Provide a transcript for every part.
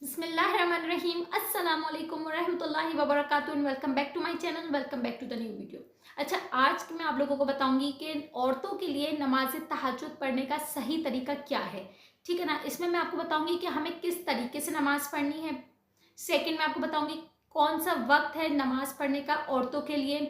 बिस्मिल्लाहिर्रहमानिर्रहीम अस्सलाम वालेकुम वरहमतुल्लाहि वबरकातुहू and welcome back to my channel. Welcome back to the new video. अच्छा, आज मैं आप लोगों को बताऊंगी कि औरतों के लिए नमाज तहज्जुद पढ़ने का सही तरीका क्या है। ठीक है ना, इसमें मैं आपको बताऊंगी कि हमें किस तरीके से नमाज पढ़नी है। सेकंड में आपको बताऊंगी कौन सा वक्त है नमाज पढ़ने का औरतों के लिए।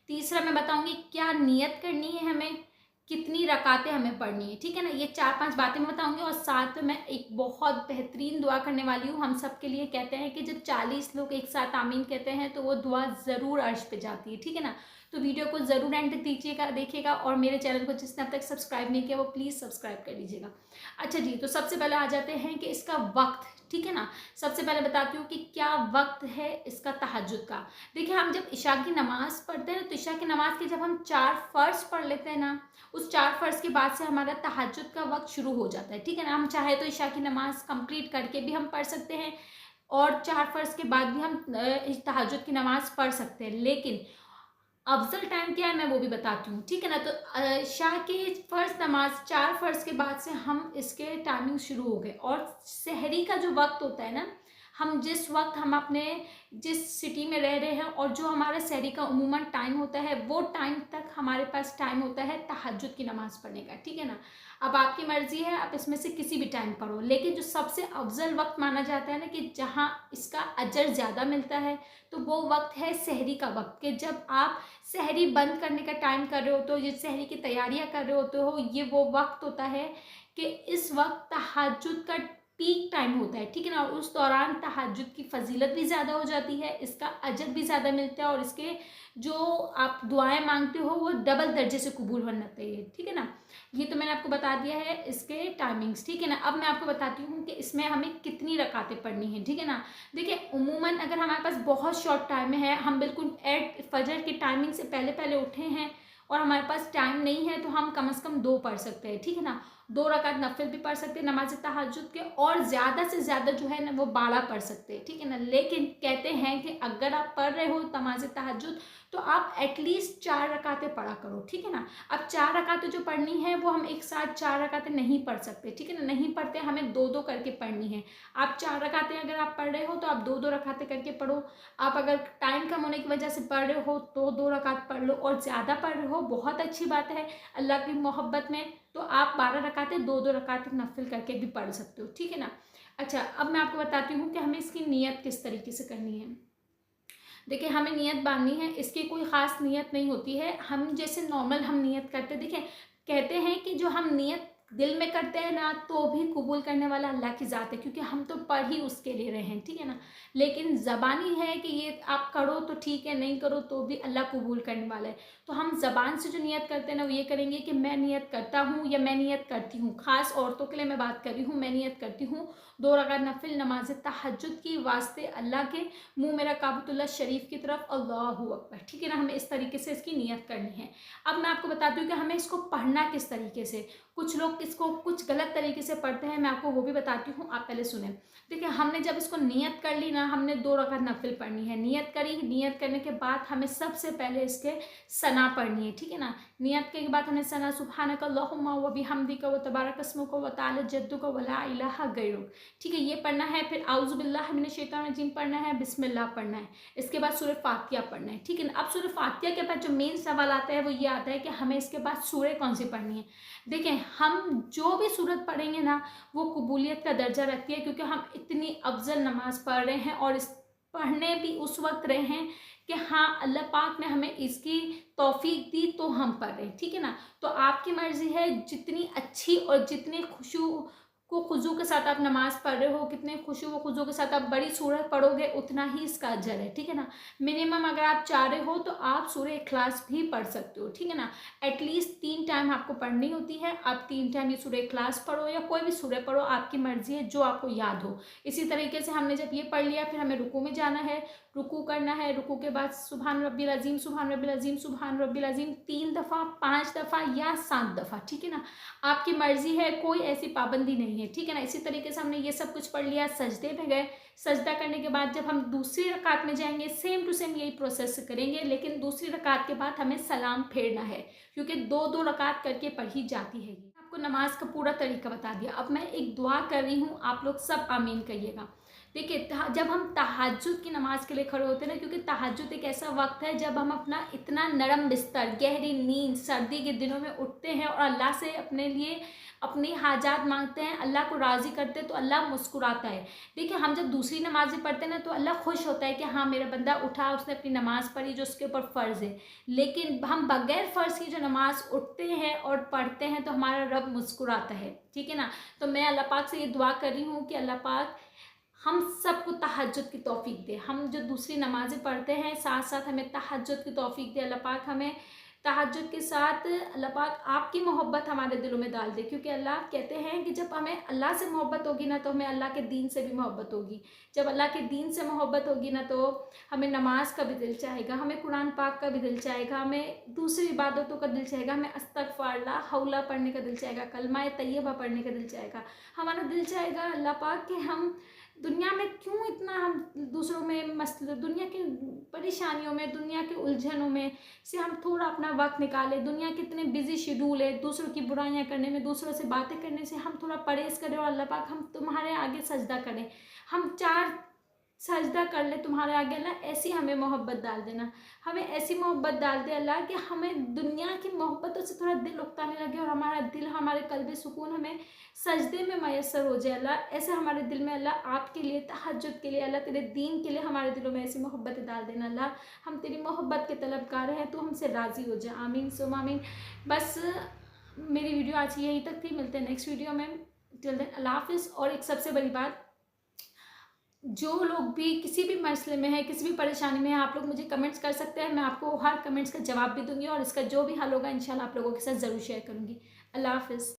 तीसरा मैं बताऊंगी क्या नियत करनी है, हमें कितनी रकातें हमें पढ़नी है। ठीक है ना, ये 4-5 बातें मैं बताऊंगी और साथ में मैं एक बहुत बेहतरीन दुआ करने वाली हूँ हम सब के लिए। कहते हैं कि जब 40 लोग एक साथ आमीन कहते हैं तो वो दुआ ज़रूर अर्श पे जाती है। ठीक है ना, तो वीडियो को ज़रूर एंड तक दीजिएगा, देखिएगा और मेरे चैनल को जिसने अब तक सब्सक्राइब नहीं किया वो प्लीज़ सब्सक्राइब कर लीजिएगा। अच्छा जी, तो सबसे पहले आ जाते हैं कि इसका वक्त। ठीक है ना, सबसे पहले बताती हूँ कि क्या वक्त है इसका तहज्जुद का। देखिए, हम जब इशा की नमाज़ पढ़ते हैं तो इशा की नमाज़ के जब हम 4 फ़र्ज़ पढ़ लेते हैं ना, उस 4 फ़र्ज़ के बाद से हमारा तहज्जुद का वक्त शुरू हो जाता है। ठीक है ना, हम चाहे तो इशा की नमाज़ कंप्लीट करके भी हम पढ़ सकते हैं और 4 फ़र्ज़ के बाद भी हम तहज्जुद की नमाज़ पढ़ सकते हैं, लेकिन अफ़ज़ल टाइम क्या है मैं वो भी बताती हूँ। ठीक है ना, तो इशा की फ़र्ज़ नमाज 4 फ़र्ज़ के बाद से हम इसके टाइमिंग शुरू हो गए और सहरी का जो वक्त होता है ना, हम जिस वक्त हम अपने जिस सिटी में रह रहे हैं और जो हमारा सहरी का उमूमन टाइम होता है वो टाइम तक हमारे पास टाइम होता है तहज्जुद की नमाज़ पढ़ने का। ठीक है ना, अब आपकी मर्ज़ी है, आप इसमें से किसी भी टाइम पढ़ो, लेकिन जो सबसे अफ़ज़ल वक्त माना जाता है ना कि जहाँ इसका अजर ज़्यादा मिलता है, तो वो वक्त है सहरी का वक्त। कि जब आप सहरी बंद करने का टाइम कर रहे हो तो ये सहरी की तैयारियां कर रहे होते हो, ये वो वक्त होता है कि इस वक्त तहज्जुद का पीक टाइम होता है। ठीक है ना, और उस दौरान तहज्जुद की फजीलत भी ज़्यादा हो जाती है, इसका अजर भी ज़्यादा मिलता है और इसके जो आप दुआएं मांगते हो वो डबल दर्जे से कबूल होना चाहिए। ठीक है ना, ये तो मैंने आपको बता दिया है इसके टाइमिंग्स। ठीक है ना, अब मैं आपको बताती हूँ कि इसमें हमें कितनी रकातें पढ़नी है। ठीक है ना, देखिए उमूमन अगर हमारे पास बहुत शॉर्ट टाइम है, हम बिल्कुल एट फजर की टाइमिंग से पहले पहले उठे हैं और हमारे पास टाइम नहीं है, तो हम कम से कम 2 पढ़ सकते हैं। ठीक है ना, 2 रकात नफिल भी पढ़ सकते हैं नमाज तहज्जुद के और ज़्यादा से ज़्यादा जो है ना वो 12 पढ़ सकते हैं। ठीक है ना, लेकिन कहते हैं कि अगर आप पढ़ रहे हो नमाज तहज्जुद तो आप एटलीस्ट 4 रकातें पढ़ा करो। ठीक है ना, अब 4 रकातें जो पढ़नी है वो हम एक साथ 4 रकातें नहीं पढ़ सकते। ठीक है ना, नहीं पढ़ते, हमें 2-2 करके पढ़नी है। आप 4 रकातें अगर आप पढ़ रहे हो तो आप 2-2 रकातें करके पढ़ो। आप अगर टाइम कम होने की वजह से पढ़ रहे हो तो 2 रकात पढ़ लो, और ज़्यादा पढ़ रहे हो बहुत अच्छी बात है अल्लाह की मोहब्बत में, तो आप 12 रकातें 2-2 रकातें नफिल करके भी पढ़ सकते हो। ठीक है ना, अच्छा अब मैं आपको बताती हूँ कि हमें इसकी नियत किस तरीके से करनी है। देखिए, हमें नियत बांधनी है, इसकी कोई ख़ास नियत नहीं होती है। हम जैसे नॉर्मल हम नियत करते, देखिए कहते हैं कि जो हम नियत दिल में करते हैं ना तो भी कबूल करने वाला अल्लाह की ज़ात है, क्योंकि हम तो पढ़ ही उसके लिए रहे हैं। ठीक है ना, लेकिन ज़बानी है कि ये आप करो तो ठीक है, नहीं करो तो भी अल्लाह कबूल करने वाला है। तो हम ज़बान से जो नियत करते हैं ना वो ये करेंगे कि मैं नियत करता हूँ या मैं नियत करती हूँ। ख़ास औरतों के लिए मैं बात कर रही हूँ, मैं नियत करती हूँ 2 रकात नफिल नमाज तहज्जुद की वास्ते अल्लाह के, मुँह मेरा काबतुल्लाह शरीफ की तरफ, अल्लाहु अकबर। ठीक है ना, हमें इस तरीके से इसकी नियत करनी है। अब मैं आपको बताती हूँ कि हमें इसको पढ़ना किस तरीके से। कुछ लोग इसको कुछ गलत तरीके से पढ़ते हैं, मैं आपको वो भी बताती हूँ, आप पहले सुने। देखिए, हमने जब इसको नियत कर ली ना, हमने 2 रकात नफिल पढ़नी है, नियत करी, नियत करने के बाद हमें सबसे पहले इसके सना पढ़नी है। ठीक है ना, नियत के बाद हमें सना सुब्हानक अल्लाहुम्मा व बिहम्दिका व तबारक अस्मुका व तआला जद्दुका व ला इलाहा गैरुक। ठीक है, ये पढ़ना है। फिर आउज़ु बिल्लाहि मिनश शैतानिर रजीम पढ़ना है, बिस्मिल्लाह पढ़ना है, इसके बाद सूरह फातिहा पढ़ना है। ठीक है ना, अब सूरह फातिहा के बाद जो मेन सवाल आता है वो ये आता है कि हमें इसके बाद सूरह कौन सी पढ़नी है। देखें, हम जो भी सूरत पढ़ेंगे ना वो कबूलियत का दर्जा रखती है, क्योंकि हम इतनी अफजल नमाज पढ़ रहे हैं और इस पढ़ने भी उस वक्त रहे हैं कि हाँ अल्लाह पाक ने हमें इसकी तौफीक दी तो हम पढ़ रहे हैं। ठीक है ना, तो आपकी मर्जी है जितनी अच्छी और जितनी खुशू को खुजू के साथ आप नमाज पढ़ रहे हो, कितने खुशू व खुजू के साथ आप बड़ी सूरत पढ़ोगे उतना ही इसका अजर है। ठीक है ना, मिनिमम अगर आप चाह रहे हो तो आप सूरह इखलास भी पढ़ सकते हो। ठीक है ना, एटलीस्ट 3 टाइम आपको पढ़नी होती है, आप 3 टाइम ये सूरह इखलास पढ़ो या कोई भी सूरह पढ़ो, आपकी मर्जी है जो आपको याद हो। इसी तरीके से हमने जब ये पढ़ लिया फिर हमें रुकू में जाना है, रुकू करना है, रुकू के बाद सुभान रब्बिल अज़ीम सुभान रब्बिल अज़ीम सुभान रब्बिल अज़ीम 3 दफ़ा, 5 दफ़ा या 7 दफ़ा। ठीक है ना, आपकी मर्जी है, कोई ऐसी पाबंदी नहीं है। ठीक है ना, इसी तरीके से हमने ये सब कुछ पढ़ लिया, सजदे पे गए, सजदा करने के बाद जब हम दूसरी रकात में जाएंगे सेम टू सेम यही प्रोसेस करेंगे, लेकिन दूसरी रकात के बाद हमें सलाम फेरना है, क्योंकि 2-2 रकात करके पढ़ी जाती है। आपको नमाज का पूरा तरीका बता दिया। अब मैं एक दुआ कर रही हूँ, आप लोग सब आमीन कहिएगा। देखिए जब हम तहज्जुद की नमाज़ के लिए खड़े होते हैं ना, क्योंकि तहज्जुद एक ऐसा वक्त है जब हम अपना इतना नरम बिस्तर, गहरी नींद, सर्दी के दिनों में उठते हैं और अल्लाह से अपने लिए अपनी हाजात मांगते हैं, अल्लाह को राज़ी करते हैं, तो अल्लाह मुस्कुराता है। देखिए हम जब दूसरी नमाज़ें पढ़ते हैं ना, तो अल्लाह खुश होता है कि हाँ मेरा बंदा उठा, उसने अपनी नमाज़ पढ़ी जो उसके ऊपर फ़र्ज़ है। लेकिन हम बगैर फ़र्ज़ की जो नमाज़ उठते हैं और पढ़ते हैं तो हमारा रब मुस्कुराता है, ठीक है ना। तो मैं अल्लाह पाक से ये दुआ कर रही हूँ कि अल्लाह पाक हम सबको तहज्जुद की तौफीक दे। हम जो दूसरी नमाज़ें पढ़ते हैं साथ साथ हमें तहज्जुद की तौफीक दे। अल्लाह पाक हमें तहज्जुद के साथ अल्लाह पाक आपकी मोहब्बत हमारे दिलों में डाल दे, क्योंकि अल्लाह कहते हैं कि जब हमें अल्लाह से मोहब्बत होगी ना, तो हमें अल्लाह के दीन से भी मोहब्बत होगी। जब अल्लाह के दीन से मोहब्बत होगी ना, तो हमें नमाज का भी दिल चाहेगा, हमें कुरान पाक का भी दिल चाहेगा, हमें दूसरी इबादतों का दिल चाहेगा, हमें अस्तगफिरुल्लाह, हौला पढ़ने का दिल चाहेगा, कलमा तैयबा पढ़ने का दिल चाहेगा। हमारा दिल चाहेगा अल्लाह पाक कि हम दुनिया में क्यों इतना हम दूसरों में मसले, दुनिया की परेशानियों में, दुनिया के उलझनों में से हम थोड़ा अपना वक्त निकालें। दुनिया के इतने बिजी शेड्यूल है, दूसरों की बुराइयां करने में, दूसरों से बातें करने से हम थोड़ा परहेज़ करें और अल्लाह पाक हम तुम्हारे आगे सजदा करें, हम 4 सजदा कर ले तुम्हारे आगे। अल्लाह ऐसी हमें मोहब्बत डाल देना, हमें ऐसी मोहब्बत डाल दे अल्लाह कि हमें दुनिया की मोहब्बतों से थोड़ा दिल उकताने लगे और हमारा दिल, हमारे कल्बे सुकून हमें सजदे में मैसर हो जाए। अल्लाह ऐसे हमारे दिल में अल्लाह आपके लिए, तहज्जुद के लिए, अल्लाह तेरे दीन के लिए हमारे दिलों में ऐसी मोहब्बतें डाल देना। अल्लाह हम तेरी मोहब्बत के तलबगार हैं, तो हमसे राज़ी हो जाए। आमीन सुम आमीन। बस मेरी वीडियो आज यहीं तक थी, मिलते हैं नेक्स्ट वीडियो में। टिल देन अल्लाह हाफिज़। और एक सबसे बड़ी बात, जो लोग भी किसी भी मसले में है, किसी भी परेशानी में है, आप लोग मुझे कमेंट्स कर सकते हैं, मैं आपको हर कमेंट्स का जवाब भी दूंगी और इसका जो भी हल होगा इंशाल्लाह आप लोगों के साथ ज़रूर शेयर करूंगी। अल्लाह हाफिज़।